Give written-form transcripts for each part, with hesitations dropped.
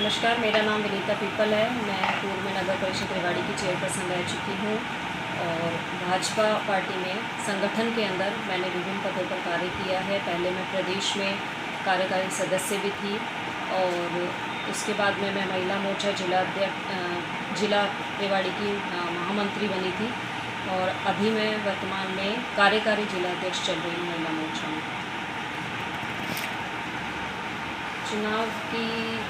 नमस्कार, मेरा नाम विनीता पीपल है। मैं पूर्व में नगर परिषद रेवाड़ी की चेयरपर्सन रह चुकी हूँ और भाजपा पार्टी में संगठन के अंदर मैंने विभिन्न पदों पर कार्य किया है। पहले मैं प्रदेश में कार्यकारी सदस्य भी थी और उसके बाद में मैं महिला मोर्चा जिला रेवाड़ी की महामंत्री बनी थी और अभी मैं वर्तमान में कार्यकारी जिलाध्यक्ष चल रही हूँ महिला मोर्चा में। चुनाव की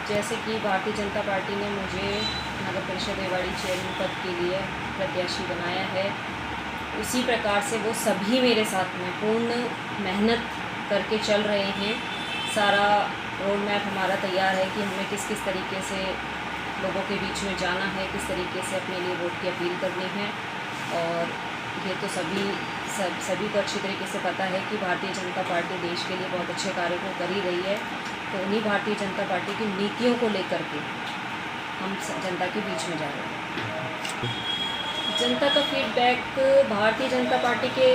जैसे कि भारतीय जनता पार्टी ने मुझे नगर परिषद रेवाड़ी चेयरमैन पद के लिए प्रत्याशी बनाया है, उसी प्रकार से वो सभी मेरे साथ में पूर्ण मेहनत करके चल रहे हैं। सारा रोड मैप हमारा तैयार है कि हमें किस किस तरीके से लोगों के बीच में जाना है, किस तरीके से अपने लिए वोट की अपील करनी है। और ये तो सभी को अच्छी तरीके से पता है कि भारतीय जनता पार्टी देश के लिए बहुत अच्छे कार्य को कर ही रही है। तो उन्हीं भारतीय जनता पार्टी की नीतियों को लेकर के हम जनता के बीच में जा रहे हैं। जनता का फीडबैक भारतीय जनता पार्टी के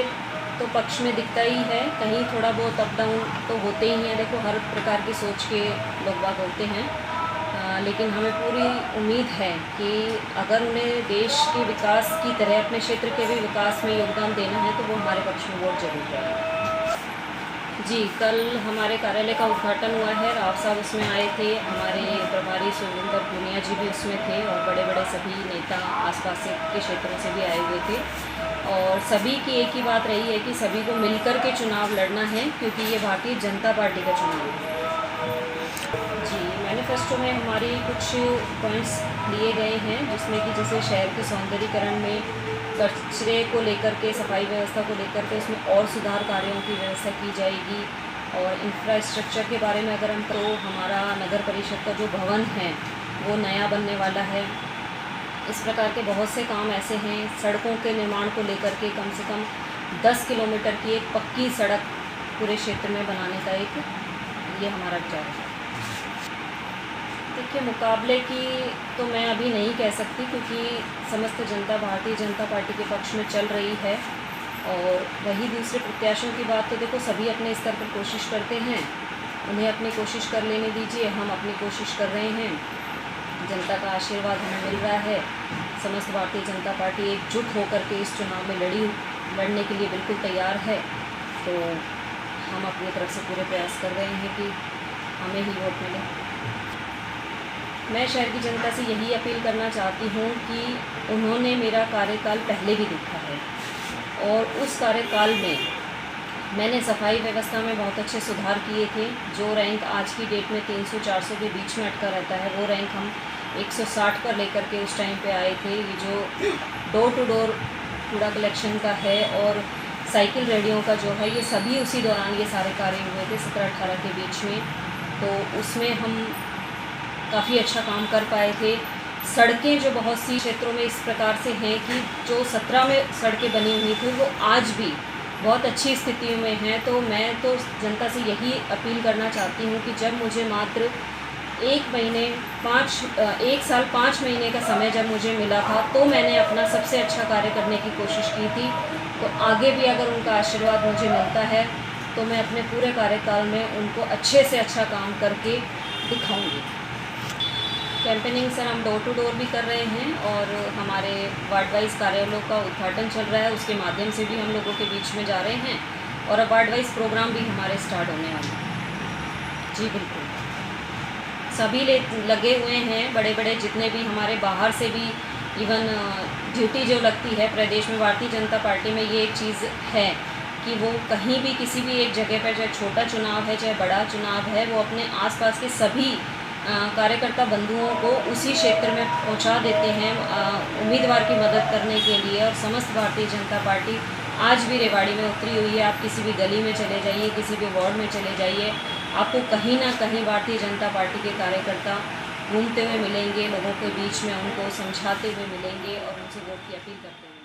तो पक्ष में दिखता ही है, कहीं थोड़ा बहुत अप डाउन तो होते ही हैं। देखो, हर प्रकार की सोच के लोग बाग होते हैं, लेकिन हमें पूरी उम्मीद है कि अगर उन्हें देश के विकास की तरह अपने क्षेत्र के भी विकास में योगदान देना है तो वो हमारे पक्ष में वोट जरूर करेंगे। जी, कल हमारे कार्यालय का उद्घाटन हुआ है। राव साहब उसमें आए थे, हमारे प्रभारी सुरेंद्र पूनिया जी भी उसमें थे और बड़े बड़े सभी नेता आसपास के क्षेत्रों से भी आए हुए थे। और सभी की एक ही बात रही है कि सभी को मिलकर के चुनाव लड़ना है, क्योंकि ये भारतीय जनता पार्टी का चुनाव है। जी, मैनिफेस्टो में हमारी कुछ पॉइंट्स लिए गए हैं, जिसमें कि जैसे शहर के सौंदर्यीकरण में कचरे को लेकर के, सफाई व्यवस्था को लेकर के उसमें और सुधार कार्यों की व्यवस्था की जाएगी। और इंफ्रास्ट्रक्चर के बारे में अगर हम तो हमारा नगर परिषद का जो भवन है वो नया बनने वाला है। इस प्रकार के बहुत से काम ऐसे हैं। सड़कों के निर्माण को लेकर के कम से कम 10 किलोमीटर की एक पक्की सड़क पूरे क्षेत्र में बनाने का ये हमारा विचार है। देखिए, मुकाबले की तो मैं अभी नहीं कह सकती, क्योंकि समस्त जनता भारतीय जनता पार्टी के पक्ष में चल रही है। और वही दूसरे प्रत्याशियों की बात तो देखो, सभी अपने स्तर पर कोशिश करते हैं, उन्हें अपनी कोशिश कर लेने दीजिए। हम अपनी कोशिश कर रहे हैं, जनता का आशीर्वाद हमें मिल रहा है। समस्त भारतीय जनता पार्टी एकजुट होकर के इस चुनाव में लड़ने के लिए बिल्कुल तैयार है। तो हम अपनी तरफ से पूरे प्रयास कर रहे हैं कि हमें ही वोट मिले। मैं शहर की जनता से यही अपील करना चाहती हूँ कि उन्होंने मेरा कार्यकाल पहले भी देखा है और उस कार्यकाल में मैंने सफाई व्यवस्था में बहुत अच्छे सुधार किए थे। जो रैंक आज की डेट में 300-400 के बीच में अटका रहता है, वो रैंक हम 160 पर लेकर के उस टाइम पे आए थे। ये जो डोर टू डोर कूड़ा कलेक्शन का है और साइकिल रेडियो का जो है, ये सभी उसी दौरान ये सारे कार्य हुए थे 17-18 के बीच में। तो उसमें हम काफ़ी अच्छा काम कर पाए थे। सड़कें जो बहुत सी क्षेत्रों में इस प्रकार से हैं कि जो 17 में सड़कें बनी हुई थी वो आज भी बहुत अच्छी स्थिति में हैं। तो मैं तो जनता से यही अपील करना चाहती हूँ कि जब मुझे मात्र 1 साल 5 महीने का समय जब मुझे मिला था, तो मैंने अपना सबसे अच्छा कार्य करने की कोशिश की थी। तो आगे भी अगर उनका आशीर्वाद मुझे मिलता है तो मैं अपने पूरे कार्यकाल में उनको अच्छे से अच्छा काम करके दिखाऊंगी। कैंपेनिंग सर हम डोर टू डोर भी कर रहे हैं और हमारे वार्ड वाइज कार्यालयों का उद्घाटन चल रहा है, उसके माध्यम से भी हम लोगों के बीच में जा रहे हैं। और अब वार्ड वाइज प्रोग्राम भी हमारे स्टार्ट होने वाले हैं। जी बिल्कुल, सभी लगे हुए हैं, बड़े बड़े जितने भी हमारे बाहर से भी इवन ड्यूटी जो लगती है प्रदेश में भारतीय जनता पार्टी में, ये एक चीज़ है कि वो कहीं भी किसी भी एक जगह पर, चाहे छोटा चुनाव है चाहे बड़ा चुनाव है, वो अपने आसपास के सभी कार्यकर्ता बंधुओं को उसी क्षेत्र में पहुंचा देते हैं उम्मीदवार की मदद करने के लिए। और समस्त भारतीय जनता पार्टी आज भी रेवाड़ी में उतरी हुई है। आप किसी भी गली में चले जाइए, किसी भी वार्ड में चले जाइए, आपको कहीं ना कहीं भारतीय जनता पार्टी के कार्यकर्ता घूमते हुए मिलेंगे, लोगों के बीच में उनको समझाते हुए मिलेंगे और उनसे वोट की अपील करते हुए।